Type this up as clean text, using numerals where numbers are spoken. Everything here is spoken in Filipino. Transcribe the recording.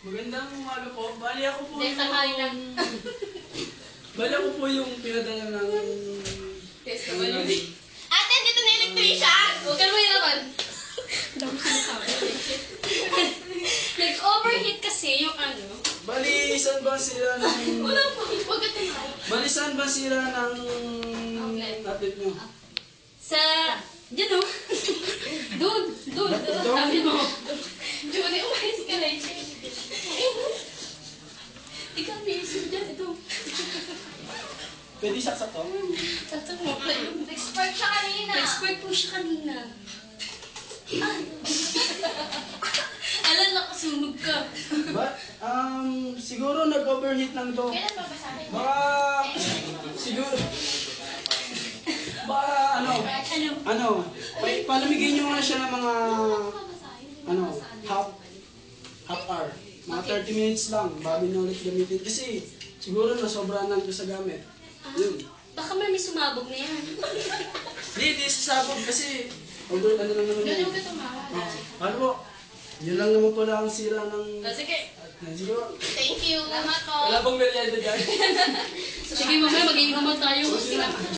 Magandang umaga po. Bali ako po Hindi, tanghali na. Bali ako po yung pinadala ng... SWD. Ate, dito na electrician! Huwag ka naman naman. Nag-overheat kasi yung ano. Bali, saan ba sila ng... Wala po, huwag ka tumayo. Bali, saan ba sila ng... outlet nyo? Sa... Diyan o. Doon. Sabi mo. Judy, umayos ka na. Ikaw, may issue dyan. Ito. Pwede saksak to? Saksak mo. Nag-spark siya kanina. Nag-spark po siya kanina. Alala ko, sunog ka. Siguro nag-overheat lang to. Kailan ba basahin? Baka... Siguro... Baka palamigin nyo nga siya ng mga... half hour. Mga 30 minutes lang bago nyo ulit gamitin. Kasi siguro nasobrahan lang ito sa gamit. Yun. Baka may sumabog na yan. Hindi sasabog kasi although ano lang naman Ganun yun. ka tumawa. Ano po? Yun lang naman pala ang sira ng... Sige. Sige po. Thank you. Salamat po. Wala pong merienda dyan. Sige, mamaya mag-inom naman tayo.